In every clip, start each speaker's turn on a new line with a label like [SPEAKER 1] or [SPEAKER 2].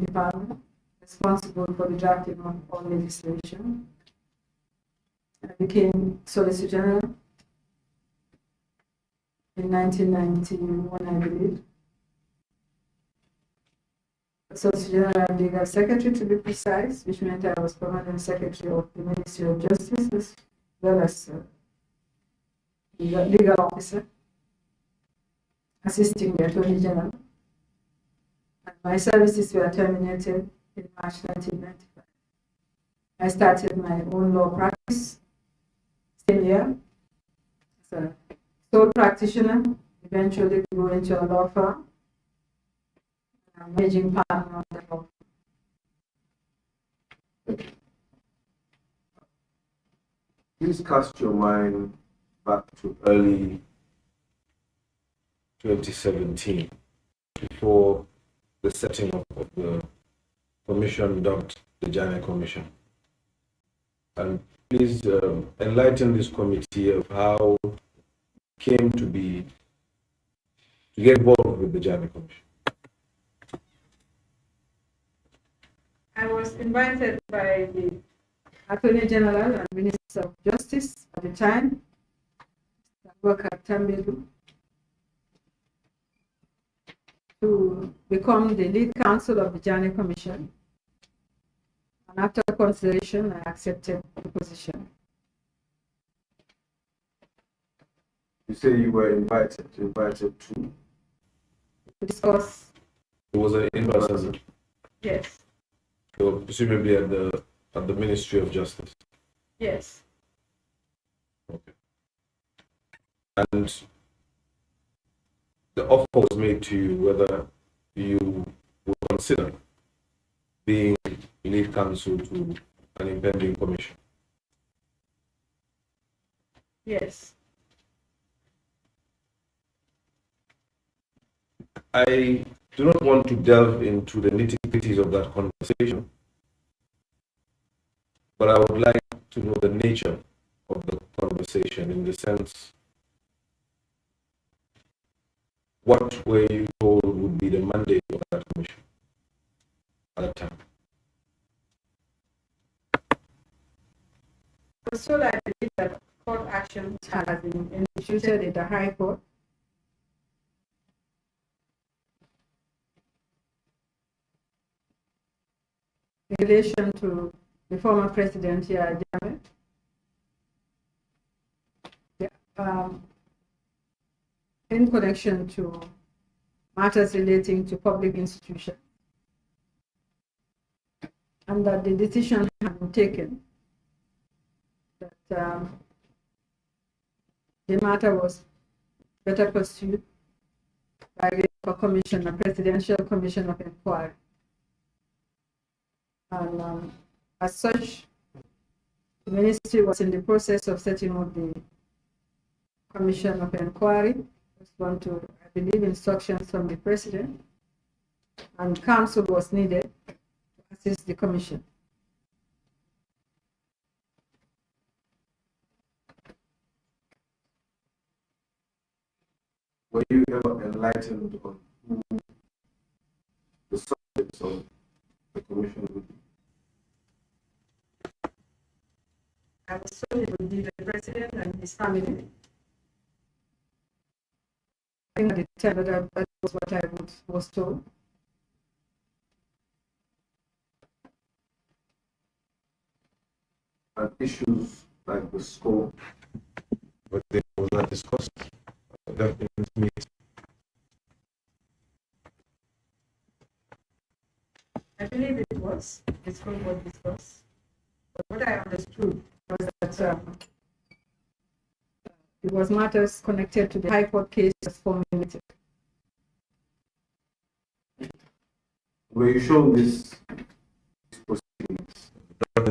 [SPEAKER 1] department responsible for the drafting of all legislation. I became Solicitor General in 1991, I believe. Solicitor General and Legal Secretary, to be precise, which meant I was Permanent Secretary of the Ministry of Justice as well as legal officer, assisting the Attorney General. And my services were terminated in March 1995. I started my own law practice same year as a sole practitioner, eventually going to a law firm. I'm managing partner of the law firm.
[SPEAKER 2] Please cast your mind back to early 2017, before the setting up of the commission dubbed the Jammeh Commission. And please enlighten this committee of how it came to get involved with the Jammeh Commission.
[SPEAKER 1] I was invited by the Attorney General and Minister of Justice at the time, Abubakar Tambelu, to become the lead counsel of the Jammeh Commission. And after consideration, I accepted the position.
[SPEAKER 2] You say you were invited to
[SPEAKER 1] discuss.
[SPEAKER 2] It was an in-person.
[SPEAKER 1] Yes.
[SPEAKER 2] So presumably at the Ministry of Justice.
[SPEAKER 1] Yes.
[SPEAKER 2] Okay. And the offer was made to you whether you would consider being lead counsel to an impending commission.
[SPEAKER 1] Yes.
[SPEAKER 2] I do not want to delve into the nitty-gritties of that conversation, but I would like to know the nature of the conversation, in the sense, what were you told would be the mandate of that commission at that time?
[SPEAKER 1] So I believe that court action has been instituted in the High Court. In relation to the former President Yahya Jammeh, in connection to matters relating to public institutions, and that the decision had been taken that the matter was better pursued by a commission, a presidential commission of inquiry. And as such, the ministry was in the process of setting up the commission of inquiry, respond to, I believe, instructions from the president, and counsel was needed to assist the commission.
[SPEAKER 2] Were you ever enlightened on who the subjects of the commission would be?
[SPEAKER 1] I was told it would be the president and his family. I think at the time that was what I was told.
[SPEAKER 2] And issues like the scope, but they were not discussed. That didn't meet.
[SPEAKER 1] I believe it was. The scope was discussed. But what I understood was that it was matters connected to the High Court case as formulated.
[SPEAKER 2] Were you shown these proceedings?
[SPEAKER 1] I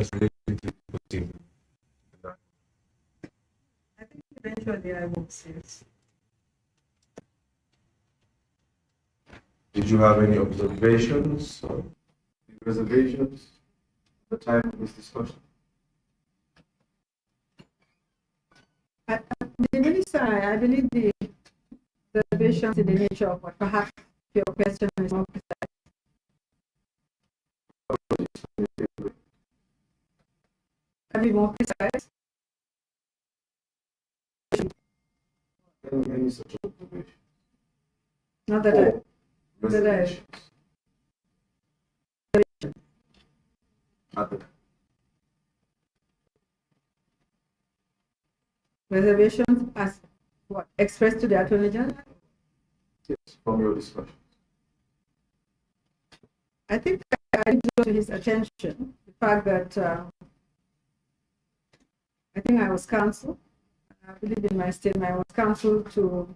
[SPEAKER 1] think eventually I will see it.
[SPEAKER 2] Did you have any observations or reservations at the time of this discussion?
[SPEAKER 1] The minister, I believe the observations in the nature of what perhaps your question is more precise. be more precise?
[SPEAKER 2] Any such observation?
[SPEAKER 1] Not that
[SPEAKER 2] Or
[SPEAKER 1] I, that I,
[SPEAKER 2] reservations? Other.
[SPEAKER 1] reservations as what expressed to the Attorney General?
[SPEAKER 2] Yes, from your discussion.
[SPEAKER 1] I think I drew to his attention the fact that I think I was counsel. I believe in my statement I was counsel to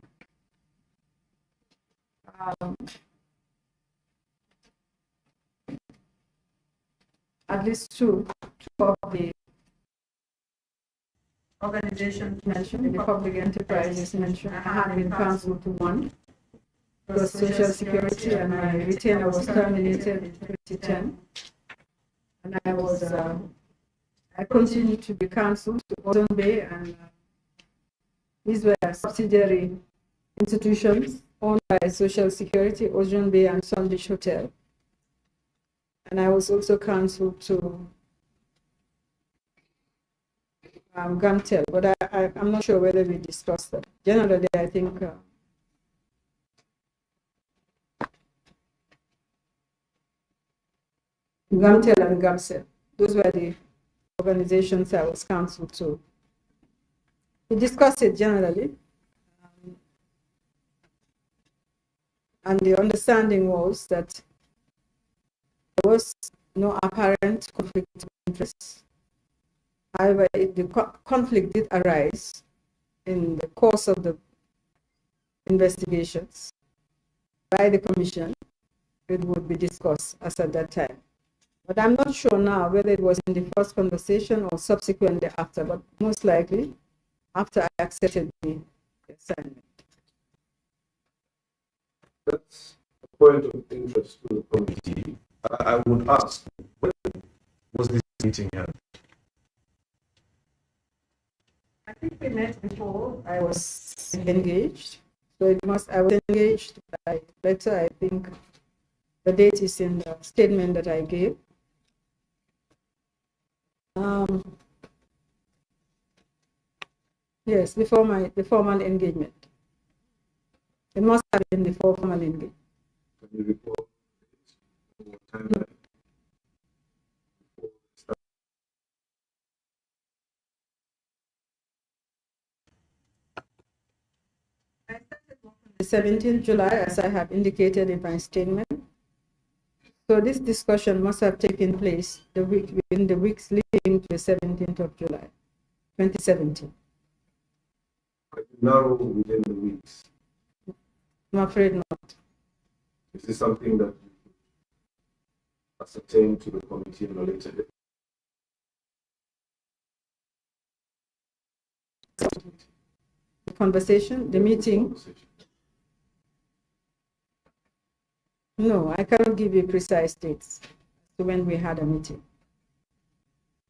[SPEAKER 1] at least two of the organizations mentioned, the public enterprises mentioned. I had been counsel to one. It was Social Security, and my retainer was terminated in 2010. And I continued to be counsel to Ozone Bay, and these were subsidiary institutions owned by Social Security, Ocean Bay and Sun Beach Hotel. And I was also counsel to Gamtel, but I'm not sure whether we discussed that. Generally, I think Gamtel and Gamsel, those were the organizations I was counsel to. We discussed it generally. And the understanding was that there was no apparent conflict of interest. However, the conflict did arise in the course of the investigations by the Commission. It would be discussed as at that time. But I'm not sure now whether it was in the first conversation or subsequently after, but most likely after I accepted the assignment.
[SPEAKER 2] That's a point of interest to the committee. I would ask, when was this meeting held?
[SPEAKER 1] I think we met before I was engaged. So I was engaged by letter. I think the date is in the statement that I gave. Yes, before the formal engagement. It must have been before formal engagement.
[SPEAKER 2] Can you report what timeline?
[SPEAKER 1] I started work on the 17th July, as I have indicated in my statement. So this discussion must have taken place within the weeks leading to the 17th of July, 2017.
[SPEAKER 2] Narrow within the weeks.
[SPEAKER 1] I'm afraid not.
[SPEAKER 2] Is this something that you could ascertain to the committee on a later date?
[SPEAKER 1] The conversation, the meeting. No, I cannot give you precise dates to when we had a meeting.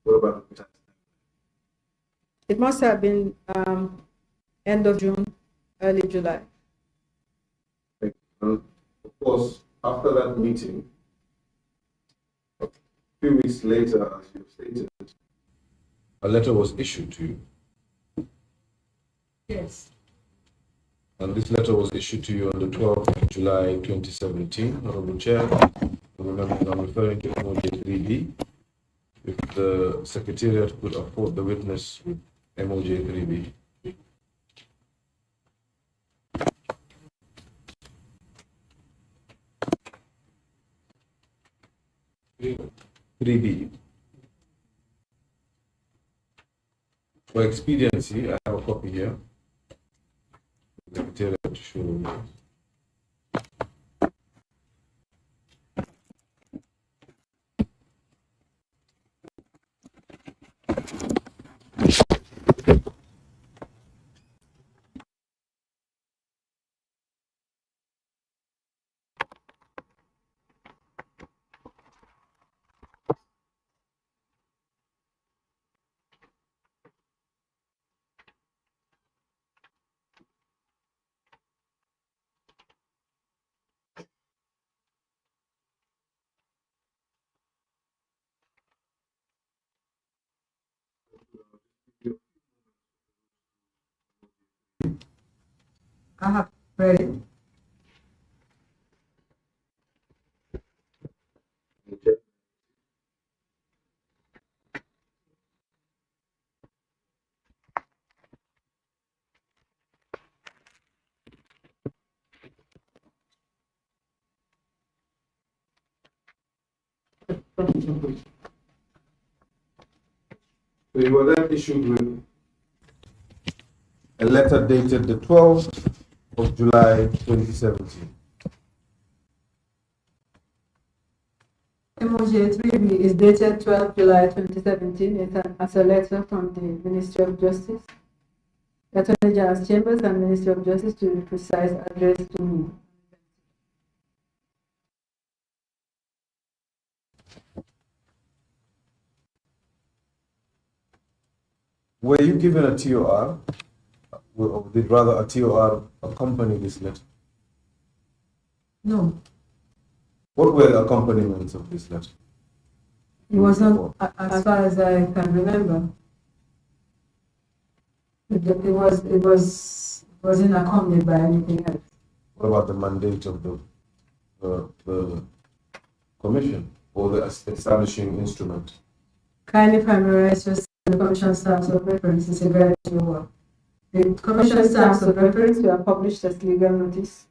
[SPEAKER 2] What about the precise time?
[SPEAKER 1] It must have been end of June, early July.
[SPEAKER 2] And of course, after that meeting, a few weeks later, as you stated, a letter was issued to you.
[SPEAKER 1] Yes.
[SPEAKER 2] And this letter was issued to you on the 12th of July 2017. Honorable Chair, remember I'm referring to MOJ 3B. If the Secretariat could afford the witness with MOJ 3B. 3B. For expediency, I have a copy here. The Secretariat to show you.
[SPEAKER 1] I have read it.
[SPEAKER 2] Okay. So you were then issued with a letter dated the 12th of July 2017.
[SPEAKER 1] Emoji 3B is dated 12 July 2017. It's as a letter from the Ministry of Justice, Attorney General's Chambers and Ministry of Justice, to be precise, addressed to me.
[SPEAKER 2] Were you given a TOR? Or did rather a TOR accompany this letter?
[SPEAKER 1] No,
[SPEAKER 2] What were the accompaniments of this letter?
[SPEAKER 1] it was not, as far as I can remember. It wasn't accompanied by anything else.
[SPEAKER 2] What about the mandate of the commission or the establishing instrument?
[SPEAKER 1] Kindly familiarize yourself with the Commission's terms of reference. It's a very new work. The Commission's terms of reference were published as legal notice.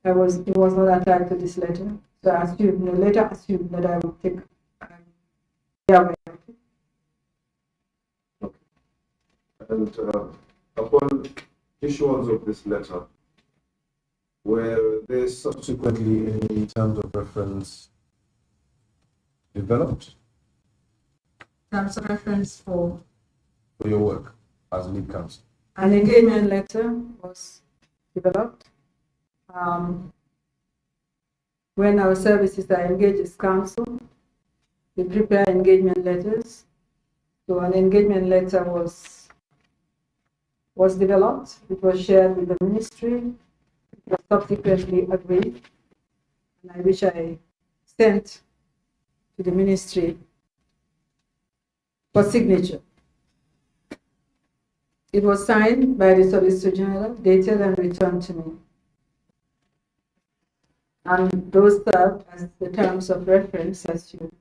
[SPEAKER 1] It was not attached to this letter. So I assumed, the letter assumed that I would take yeah,
[SPEAKER 2] And upon issuance of this letter, were there subsequently any terms of reference developed
[SPEAKER 1] terms of reference for
[SPEAKER 2] for your work as lead counsel?
[SPEAKER 1] an engagement letter was developed. When our services are engaged as counsel, we prepare engagement letters. So an engagement letter was developed. It was shared with the ministry. It was subsequently agreed, and which I sent to the ministry for signature. It was signed by the Solicitor General, dated and returned to me. And those served as the terms of reference as you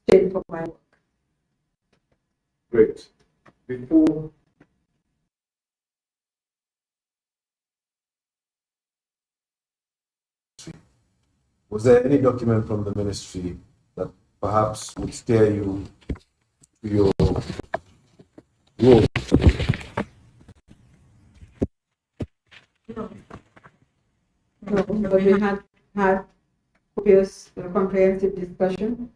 [SPEAKER 1] state for my work.
[SPEAKER 2] Great. Before was there any document from the ministry that perhaps would steer you to your role?
[SPEAKER 1] No, but we had copious, comprehensive discussion.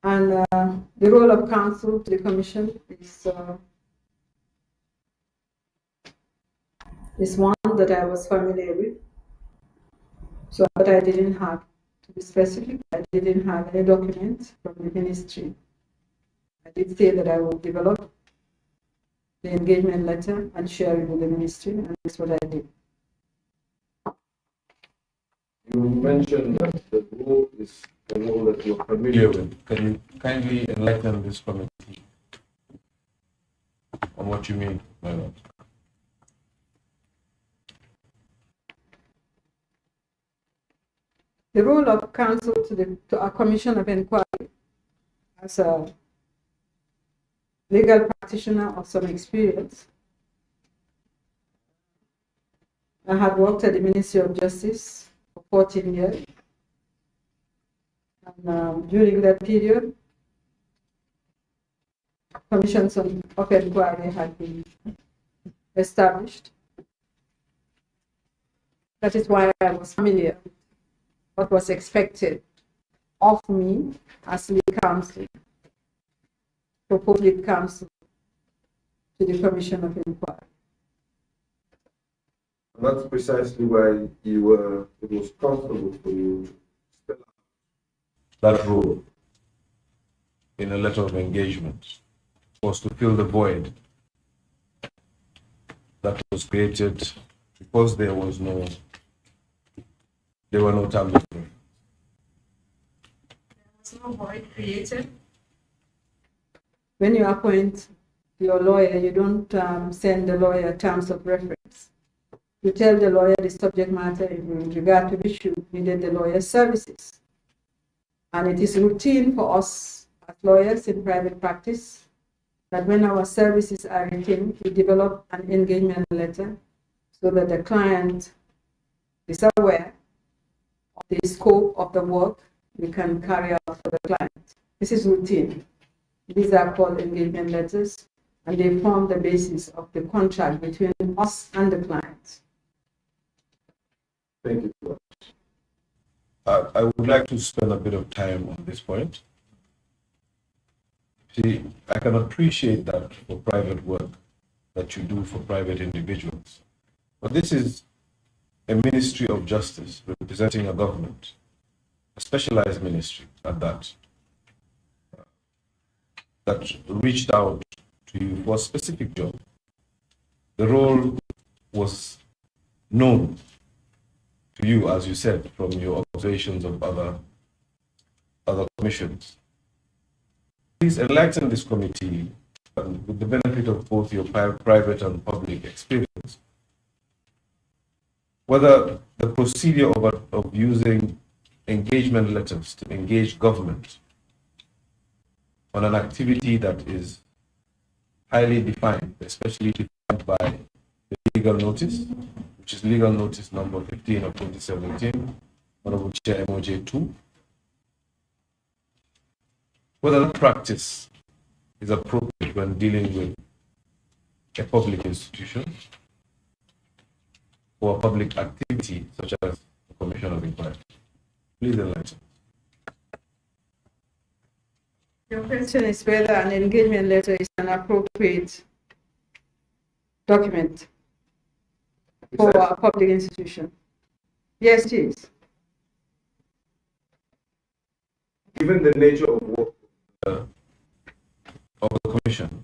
[SPEAKER 1] And the role of counsel to the commission is one that I was familiar with. So, but I didn't have, to be specific, I didn't have any document from the ministry. I did say that I will develop the engagement letter and share it with the ministry, and that's what I did.
[SPEAKER 2] You mentioned that the role is a role that you're familiar with. Can you kindly enlighten this committee on what you mean by that?
[SPEAKER 1] The role of counsel to a commission of inquiry as a legal practitioner of some experience. I had worked at the Ministry of Justice for 14 years. And during that period, commissions of inquiry had been established. That is why I was familiar with what was expected of me as lead counsel, proposed lead counsel to the Commission of Inquiry.
[SPEAKER 2] And that's precisely why it was comfortable for you to spell out that role in a letter of engagement, was to fill the void that was created because there were no terms of reference.
[SPEAKER 1] There was no void created. When you appoint your lawyer, you don't send the lawyer terms of reference. to tell the lawyer the subject matter in regard to the issue needed the lawyer's services. And it is routine for us as lawyers in private practice that when our services are retained, we develop an engagement letter so that the client is aware of the scope of the work we can carry out for the client. This is routine. These are called engagement letters, and they form the basis of the contract between us and the client.
[SPEAKER 2] Thank you. I would like to spend a bit of time on this point. See, I can appreciate that for private work that you do for private individuals. But this is a ministry of justice representing a government, a specialized ministry at that, that reached out to you for a specific job. The role was known to you, as you said, from your observations of other commissions. Please enlighten this committee, with the benefit of both your private and public experience, whether the procedure of using engagement letters to engage government on an activity that is highly defined, especially defined by the legal notice, which is legal notice number 15 of 2017, Honorable Chair MOJ 2, whether that practice is appropriate when dealing with a public institution or a public activity such as the Commission of Inquiry. Please enlighten.
[SPEAKER 1] Your question is whether an engagement letter is an appropriate document for a public institution. Yes, it is.
[SPEAKER 2] Given the nature of work of the commission,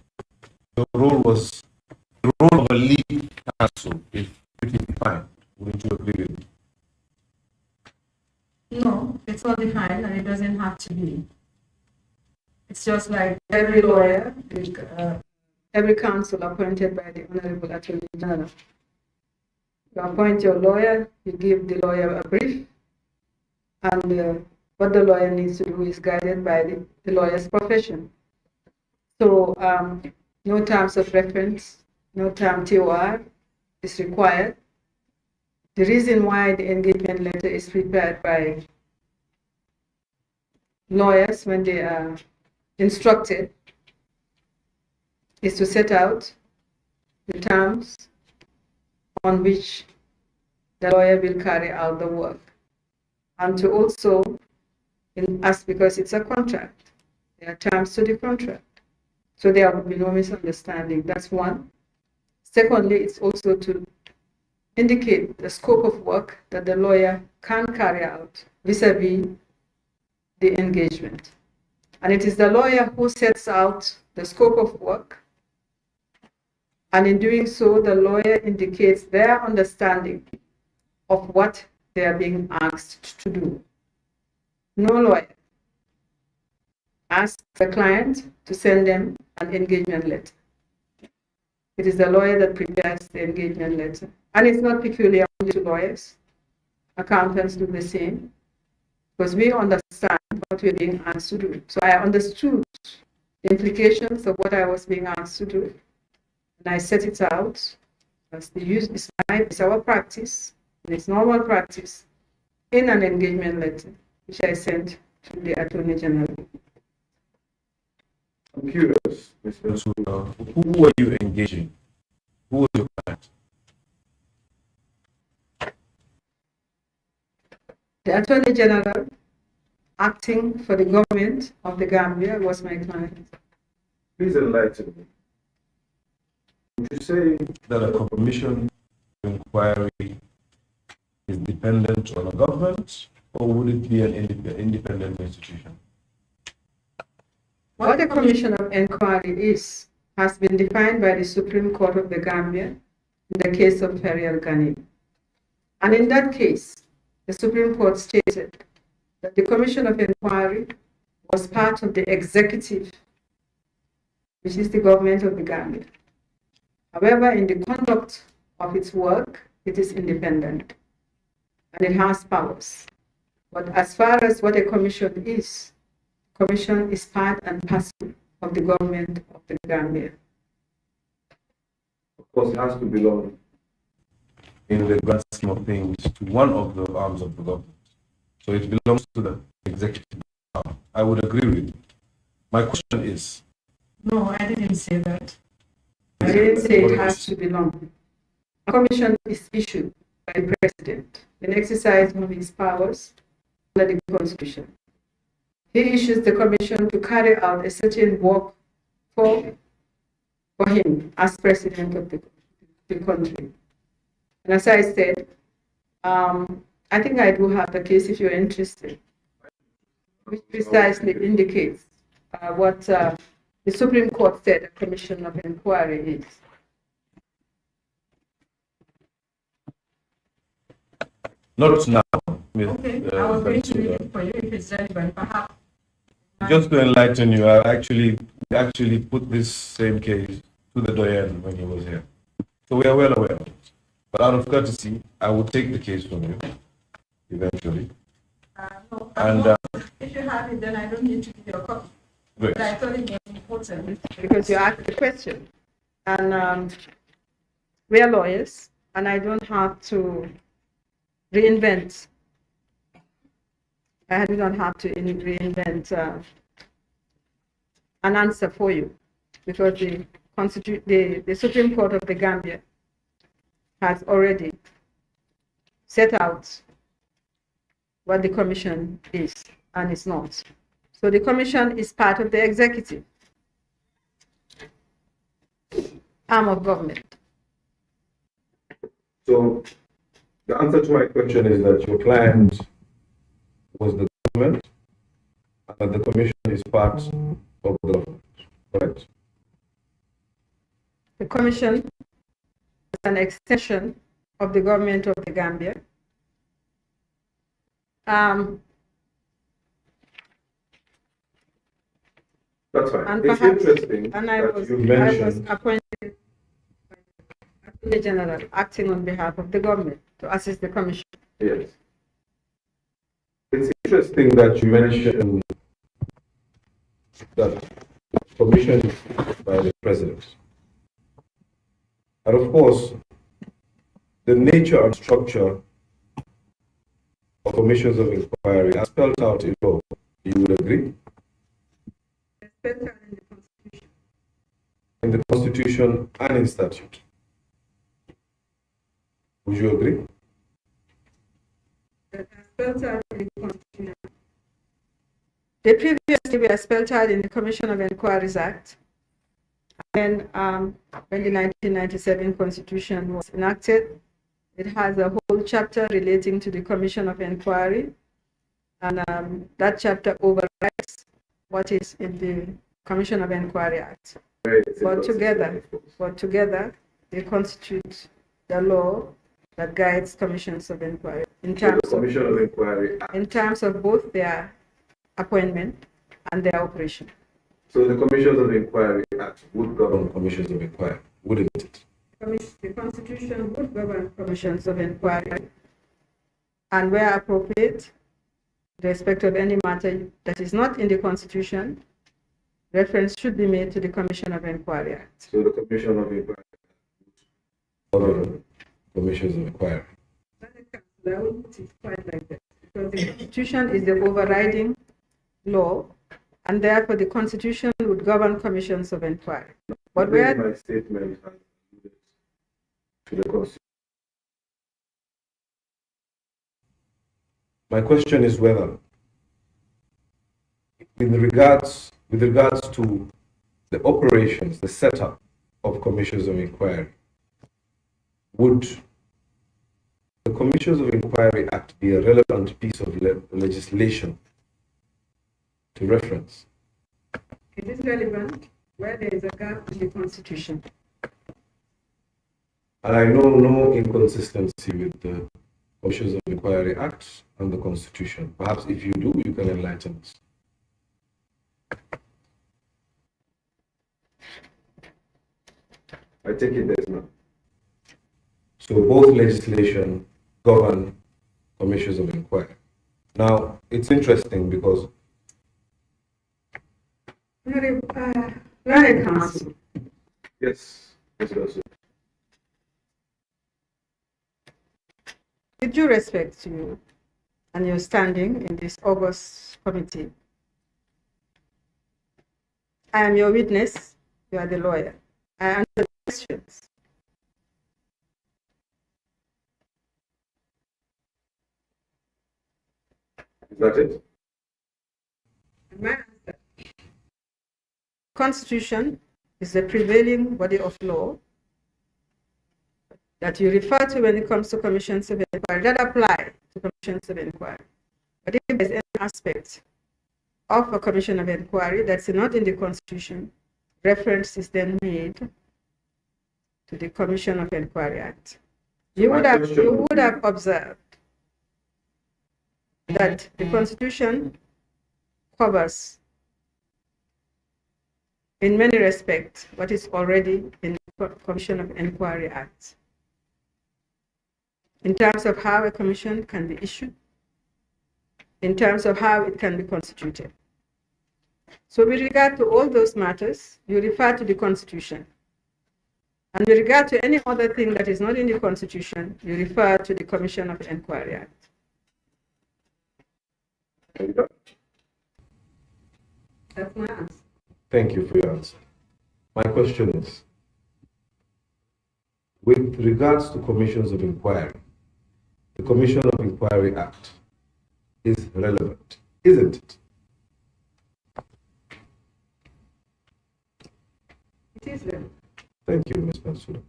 [SPEAKER 2] the role of a lead counsel is pretty defined. Wouldn't you agree with me?
[SPEAKER 1] No, it's not defined, and it doesn't have to be. It's just like every lawyer, every counsel appointed by the Honorable Attorney General. You appoint your lawyer, you give the lawyer a brief, and what the lawyer needs to do is guided by the lawyer's profession. So no terms of reference, no term TOR is required. The reason why the engagement letter is prepared by lawyers when they are instructed is to set out the terms on which the lawyer will carry out the work, and to also, because it's a contract, there are terms to the contract, so there will be no misunderstanding. That's one. Secondly, it's also to indicate the scope of work that the lawyer can carry out vis-a-vis the engagement. And it is the lawyer who sets out the scope of work, and in doing so, the lawyer indicates their understanding of what they are being asked to do. No lawyer asks the client to send them an engagement letter. It is the lawyer that prepares the engagement letter. And it's not peculiar only to lawyers. Accountants do the same, because we understand what we're being asked to do. So I understood the implications of what I was being asked to do, and I set it out as it's our practice, and it's normal practice, in an engagement letter, which I sent to the Attorney General.
[SPEAKER 2] I'm curious, Ms. Bensouda, who were you engaging? Who was your client?
[SPEAKER 1] The Attorney General, acting for the government of the Gambia, was my client.
[SPEAKER 2] Please enlighten me. Would you say that a commission of inquiry is dependent on a government, or would it be an independent institution?
[SPEAKER 1] What a commission of inquiry is has been defined by the Supreme Court of the Gambia in the case of Ferriel Ghani. And in that case, the Supreme Court stated that the commission of inquiry was part of the executive, which is the government of the Gambia. However, in the conduct of its work, it is independent and it has powers. But as far as what a commission is part and parcel of the government of the Gambia.
[SPEAKER 2] Of course, it has to belong in the grand scheme of things to one of the arms of the government. So it belongs to the executive arm. I would agree with you. My question is...
[SPEAKER 1] No, I didn't say that. I didn't say it has to belong. A commission is issued by the president in exercise of his powers under the Constitution. He issues the commission to carry out a certain work for him as president of the country. And as I said, I think I do have the case if you're interested, which precisely indicates what the Supreme Court said a commission of inquiry is.
[SPEAKER 2] Not now.
[SPEAKER 1] Okay, I was going to read it for you if it's relevant, perhaps.
[SPEAKER 2] Just to enlighten you, I actually put this same case to the Doyen when he was here. So we are well aware of it. But out of courtesy, I will take the case from you eventually.
[SPEAKER 1] No,
[SPEAKER 2] and
[SPEAKER 1] if you have it, then I don't need to give you a copy.
[SPEAKER 2] Great.
[SPEAKER 1] But I thought it was important because you asked the question. And we are lawyers, and I don't have to reinvent. I do not have to reinvent an answer for you, because the Supreme Court of the Gambia has already set out what the commission is and is not. So the commission is part of the executive arm of government.
[SPEAKER 2] So the answer to my question is that your client was the government and the commission is part of the government, correct?
[SPEAKER 1] The commission is an extension of the government of the Gambia.
[SPEAKER 2] That's fine.
[SPEAKER 1] And
[SPEAKER 2] it's
[SPEAKER 1] perhaps,
[SPEAKER 2] interesting
[SPEAKER 1] and
[SPEAKER 2] that
[SPEAKER 1] I was appointed by the Attorney General acting on behalf of the government to assist the commission.
[SPEAKER 2] Yes. It's interesting that you mentioned that commissioned by the president. And of course, the nature and structure of commissions of inquiry are spelled out in law. You would agree?
[SPEAKER 1] Spelled out in the Constitution.
[SPEAKER 2] In the Constitution and in statute. Would you agree?
[SPEAKER 1] That are spelled out in the Constitution. They previously were spelled out in the Commission of Inquiries Act. And then when the 1997 Constitution was enacted, it has a whole chapter relating to the Commission of Inquiry. And that chapter overrides what is in the Commission of Inquiry Act. But together, they constitute the law that guides commissions of inquiry in terms of both their appointment and their operation.
[SPEAKER 2] So the Commissions of Inquiry Act would govern commissions of inquiry, wouldn't it?
[SPEAKER 1] The Constitution would govern commissions of inquiry, and where appropriate, with respect of any matter that is not in the Constitution, reference should be made to the Commission of Inquiry Act.
[SPEAKER 2] So the Commission of Inquiry would govern commissions of inquiry.
[SPEAKER 1] I would put it quite like that, because the Constitution is the overriding law, and therefore the Constitution would govern commissions of inquiry. But where
[SPEAKER 2] my statement to the Constitution. My question is whether, with regards to the operations, the setup of commissions of inquiry, would the Commissions of Inquiry Act be a relevant piece of legislation to reference?
[SPEAKER 1] It is relevant where there is a gap in the Constitution.
[SPEAKER 2] And I know no inconsistency with the Commissions of Inquiry Act and the Constitution. Perhaps if you do, you can enlighten us. I take it there's none. So both legislation govern commissions of inquiry. Now, it's interesting because
[SPEAKER 1] Counsel.
[SPEAKER 2] yes, yes, yes.
[SPEAKER 1] With due respect to you and your standing in this August committee, I am your witness, you are the lawyer. I answer the questions.
[SPEAKER 2] Is that it?
[SPEAKER 1] My answer. Constitution is the prevailing body of law that you refer to when it comes to commissions of inquiry that apply to commissions of inquiry. But if there's any aspect of a commission of inquiry that's not in the Constitution, reference is then made to the Commission of Inquiry Act. You would have observed that the Constitution covers, in many respects, what is already in the Commission of Inquiry Act, in terms of how a commission can be issued, in terms of how it can be constituted. So with regard to all those matters, you refer to the Constitution. And with regard to any other thing that is not in the Constitution, you refer to the Commission of Inquiry Act. That's my answer.
[SPEAKER 2] Thank you for your answer. My question is, with regards to commissions of inquiry, the Commission of Inquiry Act is relevant, isn't it?
[SPEAKER 1] It is relevant.
[SPEAKER 2] Thank you, Ms. Bensouda.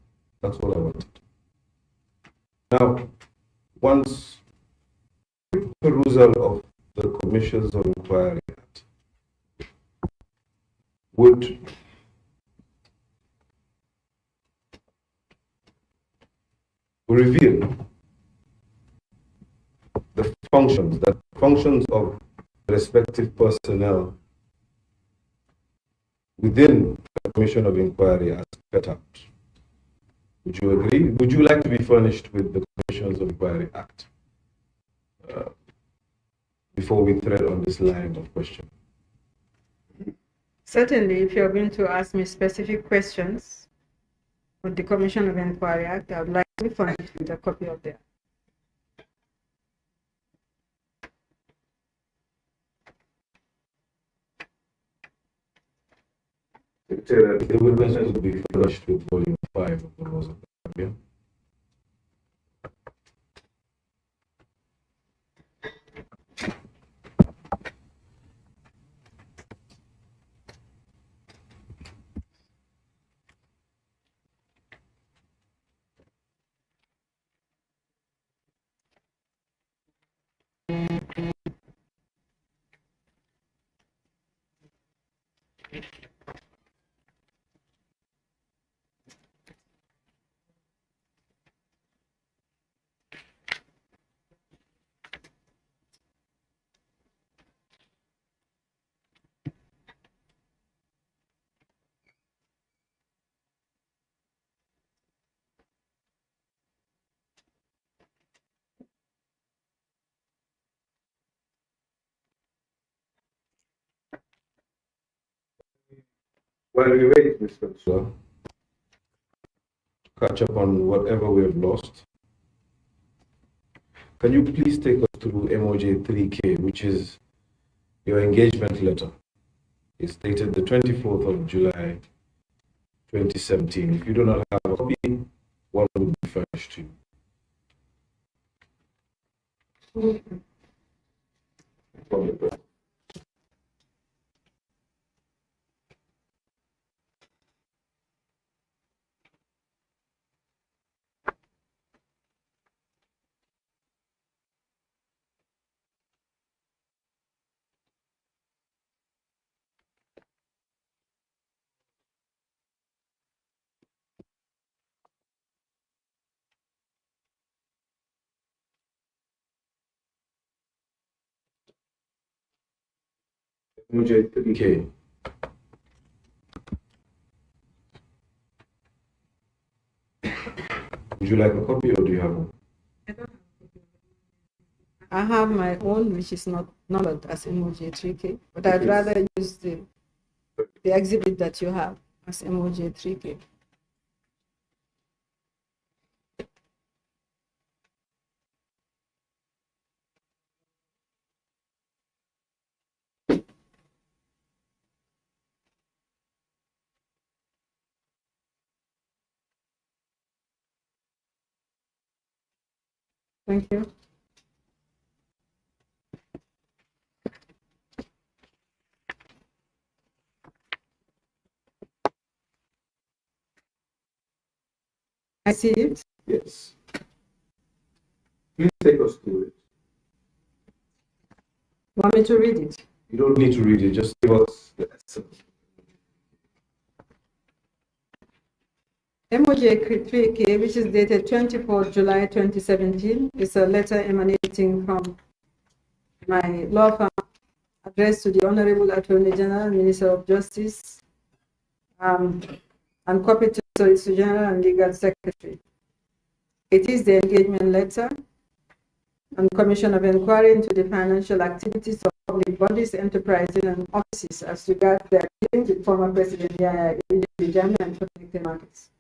[SPEAKER 2] That's all I wanted. Now, once perusal of the Commissions of Inquiry Act would reveal the functions of respective personnel within the Commission of Inquiry as set out. Would you agree? Would you like to be furnished with the Commissions of Inquiry Act before we thread on this line of question?
[SPEAKER 1] Certainly, if you're going to ask me specific questions on the Commission of Inquiry Act, I would like to be furnished with a copy of that.
[SPEAKER 2] The witnesses will be furnished with volume 5 of the laws of Gambia. While we wait, Mr. Sir, to catch up on whatever we have lost, can you please take us through MOJ 3K, which is your engagement letter? It's dated the 24th of July, 2017. If you do not have a copy, one will be furnished to you. MOJ 3K. Would you like a copy or do you have one?
[SPEAKER 1] I don't have. I have my own, which is not numbered as emoji 3K, but I'd rather use the exhibit that you have as emoji 3K. Thank you. I see it.
[SPEAKER 2] Yes. Please take us through it.
[SPEAKER 1] Want me to read it?
[SPEAKER 2] You don't need to read it, just give us the essence.
[SPEAKER 1] MOJ 3K, which is dated 24 July 2017, is a letter emanating from my law firm addressed to the Honorable Attorney General, Minister of Justice, and copied to the Solicitor General and Legal Secretary. It is the engagement letter and commission of inquiry into the financial activities of public bodies, enterprises, and offices as regards their dealings with former President Yahya Jammeh and protected markets.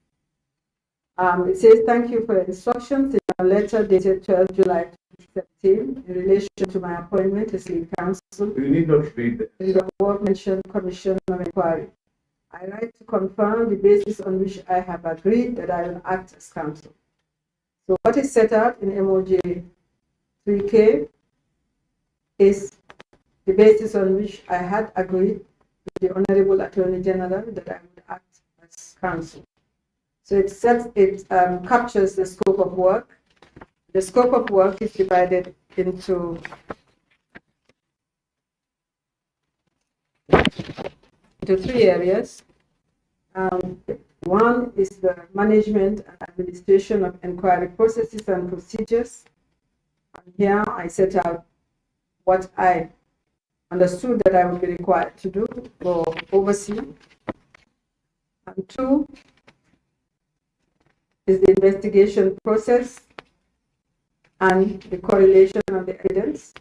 [SPEAKER 1] It says, thank you for your instructions in a letter dated 12 July 2017 in relation to my appointment as lead counsel.
[SPEAKER 2] You need not read it.
[SPEAKER 1] In the above-mentioned commission of inquiry. I write to confirm the basis on which I have agreed that I will act as counsel. So what is set out in MOJ 3K is the basis on which I had agreed with the Honorable Attorney General that I would act as counsel. So it captures the scope of work. The scope of work is divided into three areas. One is the management and administration of inquiry processes and procedures. And here I set out what I understood that I would be required to do or oversee. And two is the investigation process and the correlation of the evidence.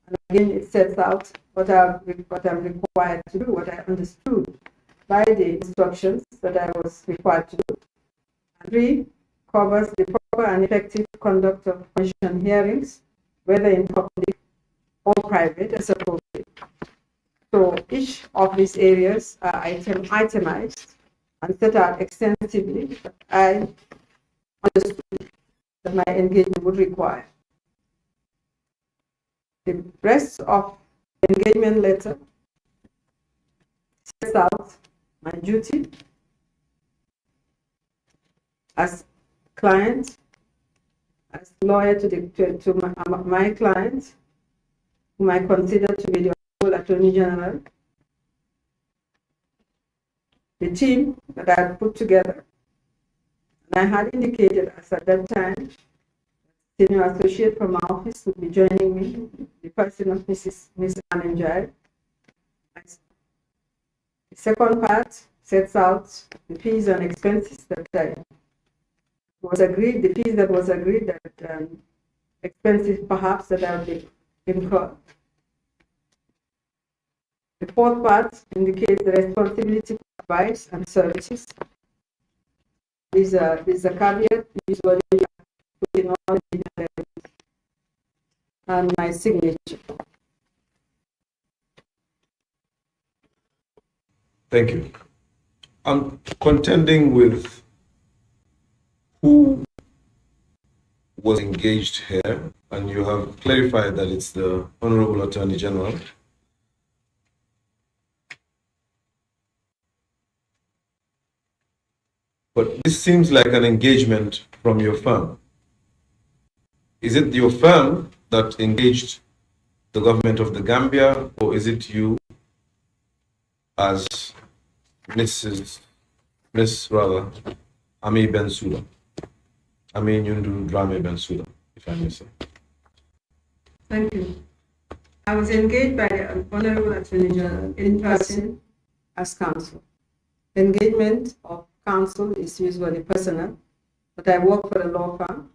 [SPEAKER 1] And again, it sets out what I'm required to do, what I understood by the instructions that I was required to do. And three covers the proper and effective conduct of commission hearings, whether in public or private as appropriate. So each of these areas are itemized and set out extensively that I understood that my engagement would require. The rest of the engagement letter sets out my duty as client, as lawyer to my client, whom I consider to be the Honorable Attorney General, the team that I had put together. And I had indicated as at that time, senior associate from my office would be joining me, the person of Miss Anenjai. The second part sets out the fees and expenses that was agreed, the fees that was agreed that expenses perhaps that I would be incurred. The fourth part indicates the responsibility for advice and services. These are a caveat, usually put in all the elements, and my signature.
[SPEAKER 2] Thank you. I'm contending with who was engaged here, and you have clarified that it's the Honorable Attorney General. But this seems like an engagement from your firm. Is it your firm that engaged the government of the Gambia, or is it you as Miss AMIE BENSOUDA? AMIE Nyundu Drame BENSOUDA, if I may say.
[SPEAKER 1] Thank you. I was engaged by the Honorable Attorney General in person as counsel. Engagement of counsel is usually personal, but I work for a law firm,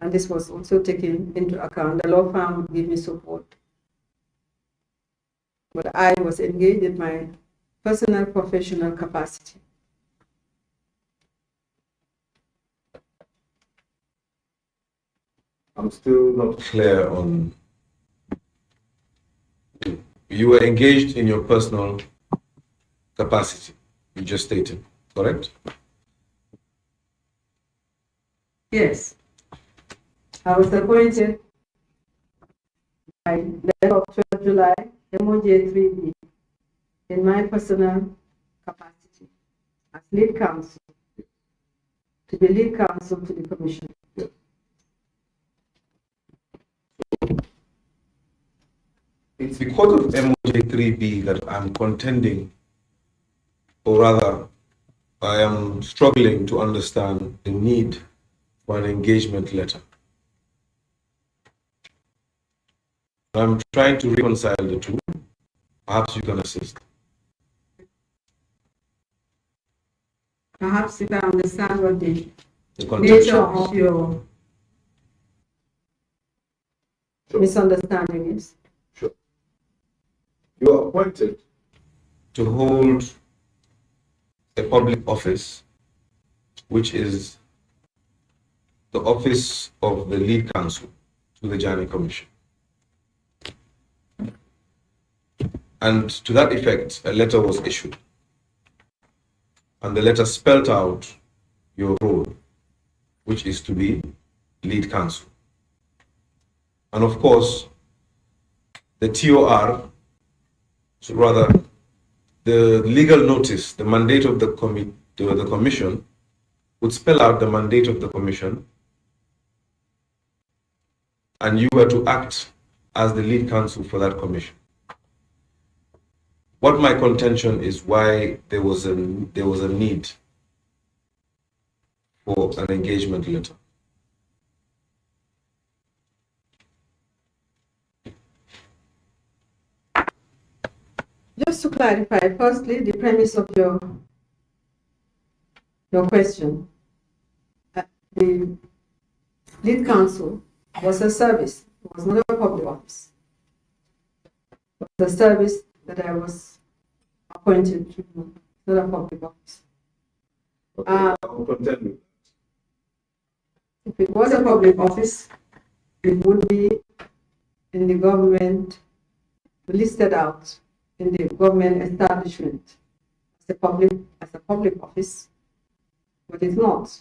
[SPEAKER 1] and this was also taken into account. The law firm would give me support, but I was engaged in my personal professional capacity.
[SPEAKER 2] I'm still not clear on, you were engaged in your personal capacity, you just stated, correct?
[SPEAKER 1] Yes. I was appointed by the of 12 July, MOJ3B, in my personal capacity as lead counsel, to be lead counsel to the Commission.
[SPEAKER 2] It's because of MOJ3B that I'm contending, or rather, I am struggling to understand the need for an engagement letter. I'm trying to reconcile the two. Perhaps you can assist.
[SPEAKER 1] Perhaps you can understand what the
[SPEAKER 2] context
[SPEAKER 1] nature of your misunderstanding is.
[SPEAKER 2] Sure. You are appointed to hold a public office, which is the office of the lead counsel to the Jammeh Commission. And to that effect, a letter was issued. And the letter spelled out your role, which is to be lead counsel. And of course, the TOR, so rather the legal notice, the mandate of the commission, would spell out the mandate of the commission, and you were to act as the lead counsel for that commission. What my contention is why there was a need for an engagement letter.
[SPEAKER 1] Just to clarify, firstly, the premise of your question. The lead counsel was a service. It was not a public office. It was a service that I was appointed to do, not a public office.
[SPEAKER 2] Okay, I'll contend with that.
[SPEAKER 1] If it was a public office, it would be in the government, listed out in the government establishment as a public office, but it's not.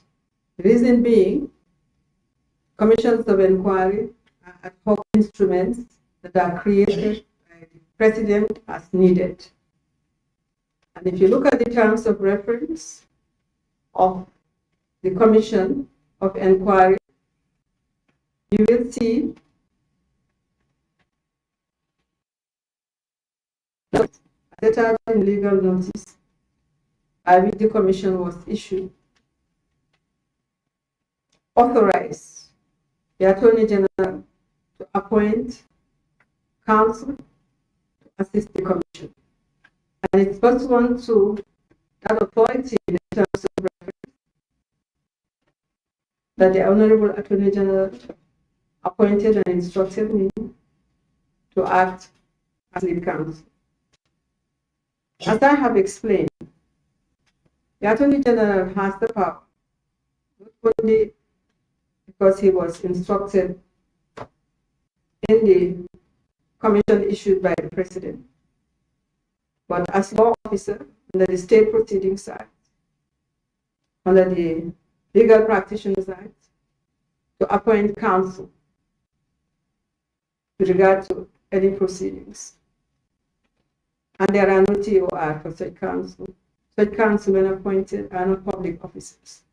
[SPEAKER 1] The reason being, commissions of inquiry are ad hoc instruments that are created by the president as needed. And if you look at the terms of reference of the commission of inquiry, you will see that at the time in legal notice by which the commission was issued, authorized the Attorney General to appoint counsel to assist the commission. And it's pursuant to that authority in terms of reference that the Honorable Attorney General appointed and instructed me to act as lead counsel. As I have explained, the Attorney General has the power, not only because he was instructed in the commission issued by the President, but as law officer under the State Proceedings Act, under the Legal Practitioners Act, to appoint counsel with regard to any proceedings. And there are no TOR for such counsel. Such counsel, when appointed, are not public officers.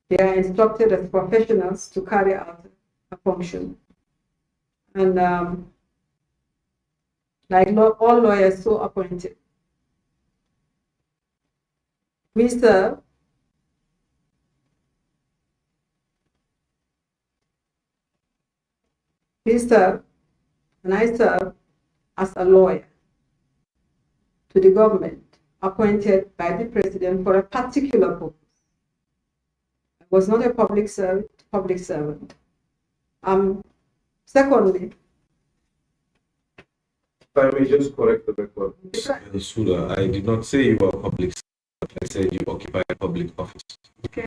[SPEAKER 1] They are instructed as professionals to carry out a function. And like all lawyers so appointed, we serve and I serve as a lawyer to the government appointed by the President for a particular purpose. was not a public servant. Secondly,
[SPEAKER 2] if I may just correct the record, BENSOUDA, I did not say you are a public servant. I said you occupy a public office.
[SPEAKER 1] Okay,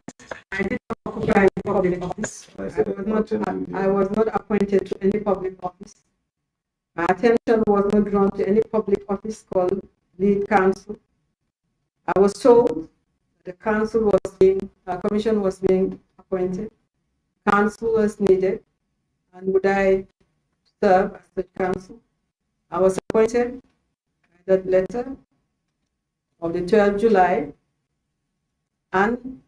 [SPEAKER 1] I did not occupy a public office. I was not appointed to any public office. My attention was not drawn to any public office called lead counsel. I was told the council was a commission was being appointed. Council was needed, and would I serve as the council? I was appointed by that letter of the 12th July, and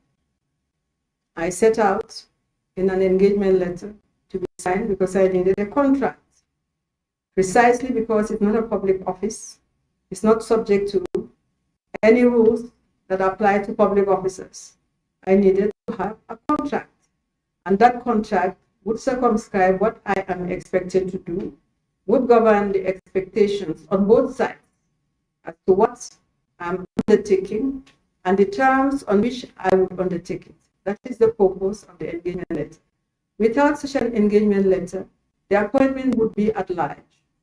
[SPEAKER 1] I set out in an engagement letter to be signed because I needed a contract. Precisely because it's not a public office, it's not subject to any rules that apply to public officers. I needed to have a contract, and that contract would circumscribe what I am expected to do, would govern the expectations on both sides as to what I'm undertaking and the terms on which I would undertake it. That is the purpose of the engagement letter. Without such an engagement letter, the appointment would be at large,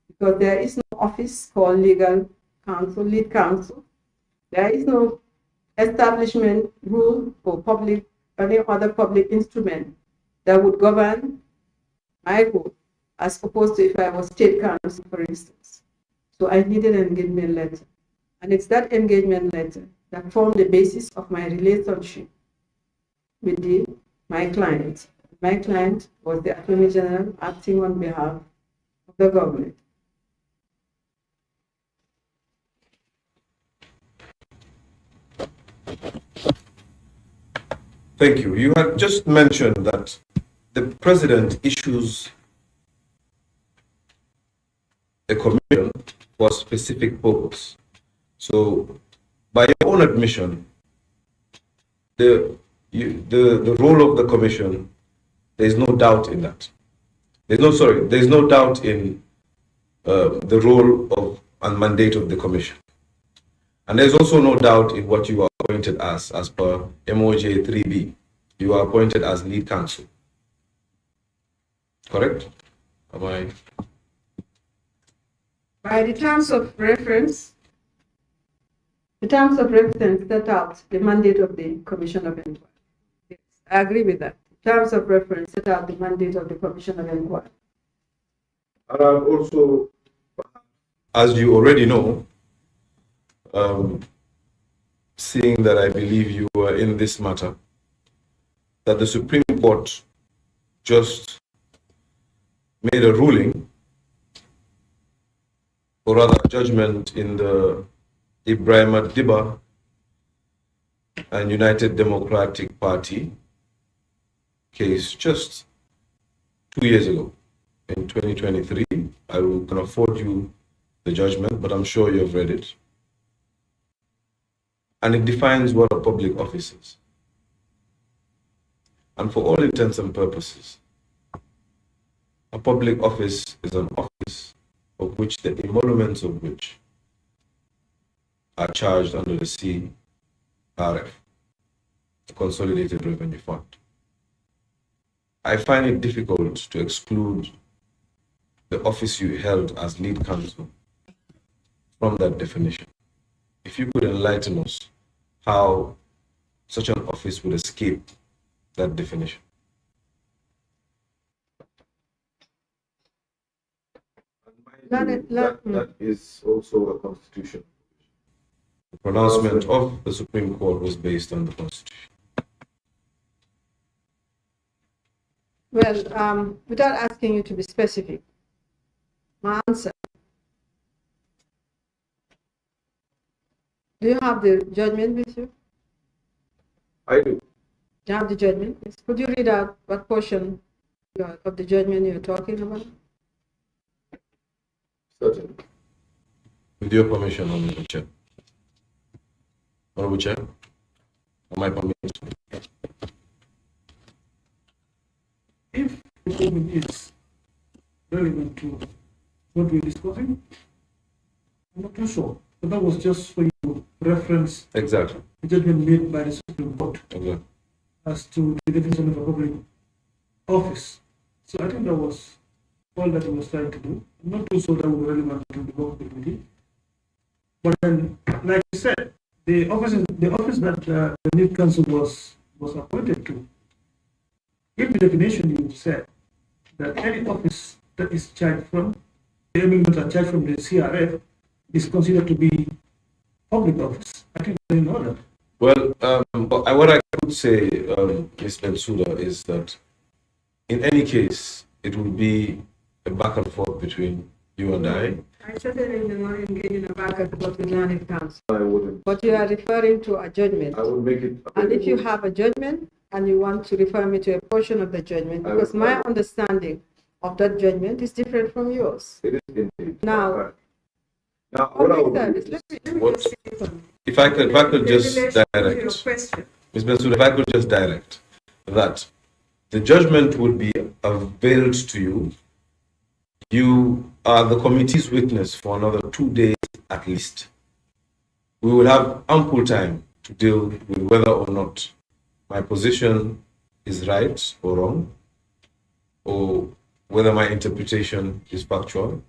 [SPEAKER 1] because there is no office called legal counsel, lead counsel. There is no establishment rule for public, any other public instrument that would govern my role, as opposed to if I was state counsel, for instance. So I needed an engagement letter. And it's that engagement letter that formed the basis of my relationship with my client. My client was the Attorney General acting on behalf of the government.
[SPEAKER 2] Thank you. You had just mentioned that the president issues a commission for a specific purpose. So, by your own admission, the role of the commission, there is no doubt in that. There's no doubt in the role of and mandate of the commission. And there's also no doubt in what you are appointed as per MOJ 3B. You are appointed as lead counsel. Correct? Am I?
[SPEAKER 1] By the terms of reference, set out the mandate of the Commission of Inquiry. Yes, I agree with that. The terms of reference set out the mandate of the Commission of Inquiry.
[SPEAKER 2] And I've also, as you already know, seeing that I believe you were in this matter, that the Supreme Court just made a ruling, or rather a judgment, in the Ibrahim Diba and United Democratic Party case just 2 years ago, in 2023. I can afford you the judgment, but I'm sure you've read it. And it defines what a public office is. And for all intents and purposes, a public office is an office of which the emoluments of which are charged under the CRF, the Consolidated Revenue Fund. I find it difficult to exclude the office you held as lead counsel from that definition. If you could enlighten us how such an office would escape that definition. That is also a constitution. The pronouncement of the Supreme Court was based on the Constitution.
[SPEAKER 1] Well, without asking you to be specific, my answer. Do you have the judgment with you?
[SPEAKER 2] I do.
[SPEAKER 1] Do you have the judgment? Yes. Could you read out what portion of the judgment you're talking about?
[SPEAKER 2] Certainly. With your permission, Honorable Chair. Honorable Chair, am I permitted?
[SPEAKER 3] If the judgment is relevant to what we're discussing, I'm not too sure. But that was just for you to reference
[SPEAKER 2] Exactly.
[SPEAKER 3] the judgment made by the Supreme Court.
[SPEAKER 2] Exactly.
[SPEAKER 3] as to the definition of a public office. So I think that was all that he was trying to do. I'm not too sure that would be relevant to the work committee. But then, like I said, the office that the new council was appointed to, in the definition you said that any office that is charged from, the elements are charged from the CRF is considered to be public office. I think they know that.
[SPEAKER 2] Well, what I could say, Ms. BENSOUDA, is that in any case, it will be a back and forth between you and I.
[SPEAKER 1] I certainly do not engage in a back and forth with learning council.
[SPEAKER 2] I wouldn't.
[SPEAKER 1] But you are referring to a judgment.
[SPEAKER 2] I would make it.
[SPEAKER 1] And if you have a judgment and you want to refer me to a portion of the judgment, because my understanding of that judgment is different from yours.
[SPEAKER 2] It is indeed.
[SPEAKER 1] Now,
[SPEAKER 2] what I would do, if I could just direct, Ms. BENSOUDA, if I could just direct that the judgment would be availed to you. You are the committee's witness for another 2 days at least. We will have ample time to deal with whether or not my position is right or wrong, or whether my interpretation is factual.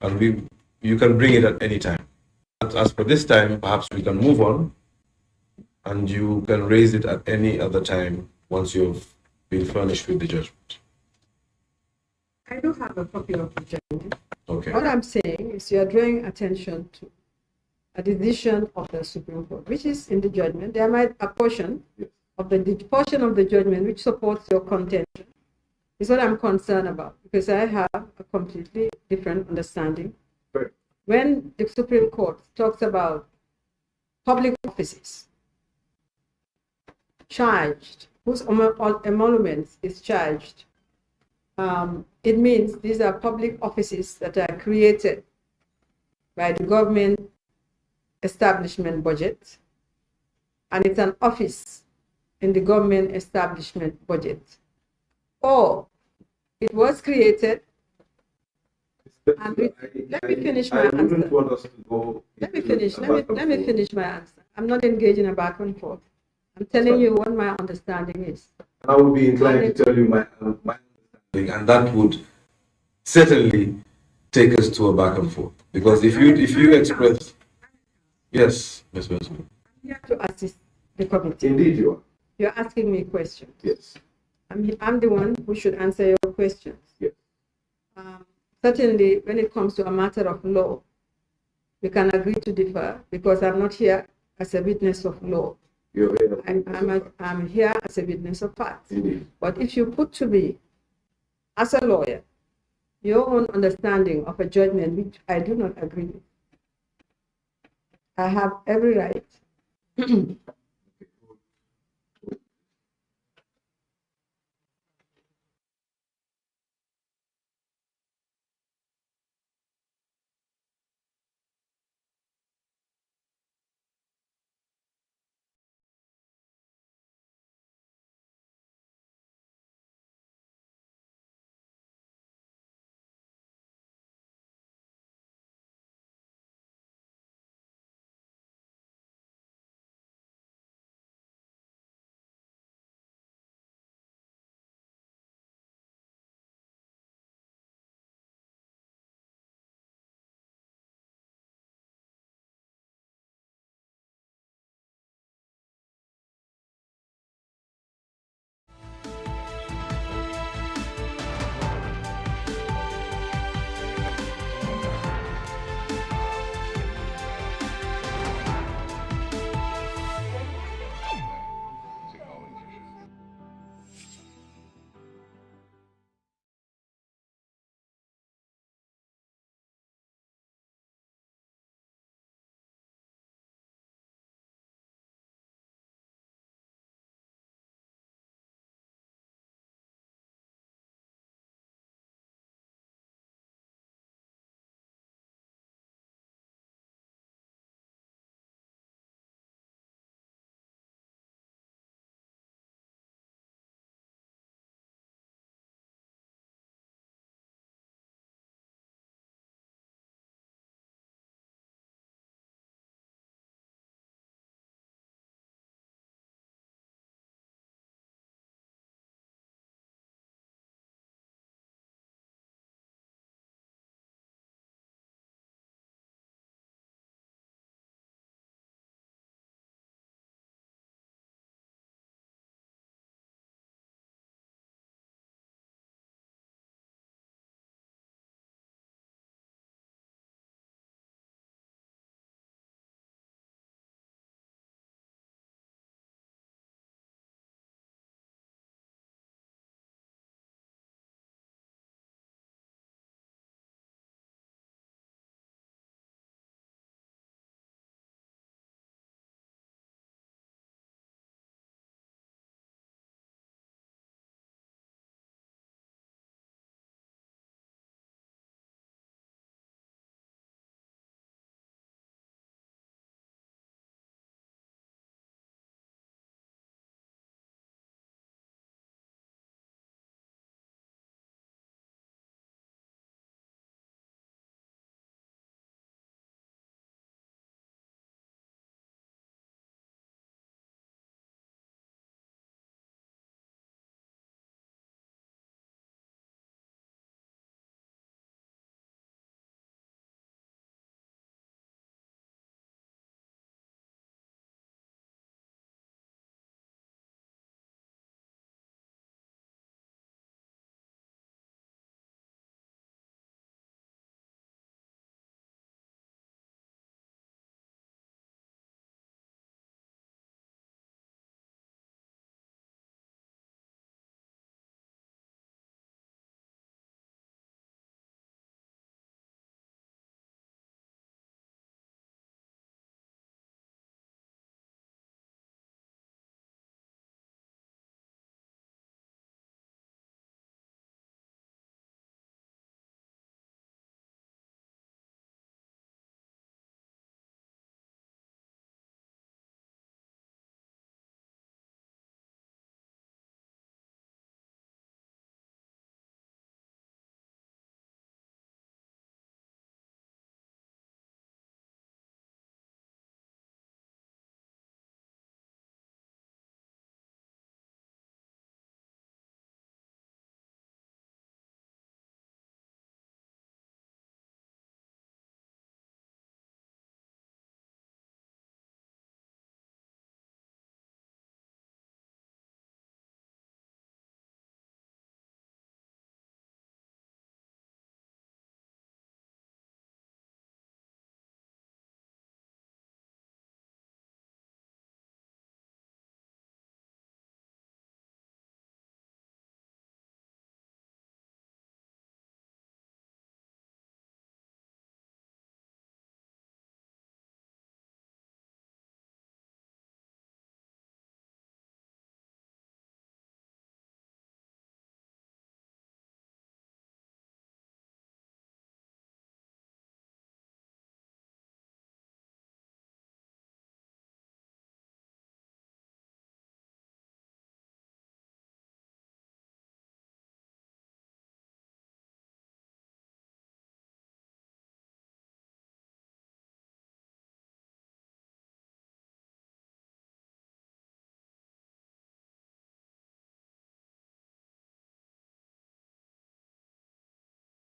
[SPEAKER 2] And you can bring it at any time. As for this time, perhaps we can move on, and you can raise it at any other time once you've been furnished with the judgment.
[SPEAKER 1] I do have a copy of the judgment.
[SPEAKER 2] Okay.
[SPEAKER 1] What I'm saying is you are drawing attention to a decision of the Supreme Court, which is in the judgment. There might a portion of the portion of the judgment which supports your contention. Is what I'm concerned about, because I have a completely different understanding.
[SPEAKER 2] Right.
[SPEAKER 1] When the Supreme Court talks about public offices charged, whose emoluments is charged, it means these are public offices that are created by the government establishment budget, and it's an office in the government establishment budget, or it was created. And let me finish my answer.
[SPEAKER 2] Wouldn't want us to go.
[SPEAKER 1] Let me finish. Let me finish my answer. I'm not engaging in a back and forth. I'm telling you what my understanding is.
[SPEAKER 2] I would be inclined to tell you my understanding, and that would certainly take us to a back and forth. Because if you express, yes, Ms. Benson.
[SPEAKER 1] I'm here to assist the committee.
[SPEAKER 2] Indeed, you are.
[SPEAKER 1] You're asking me questions.
[SPEAKER 2] Yes.
[SPEAKER 1] I'm the one who should answer your questions.
[SPEAKER 2] Yes.
[SPEAKER 1] Certainly, when it comes to a matter of law, we can agree to differ, because I'm not here as a witness of law.
[SPEAKER 2] You're here.
[SPEAKER 1] I'm here as a witness of facts.
[SPEAKER 2] Indeed.
[SPEAKER 1] But if you put to me, as a lawyer, your own understanding of a judgment which I do not agree with, I have every right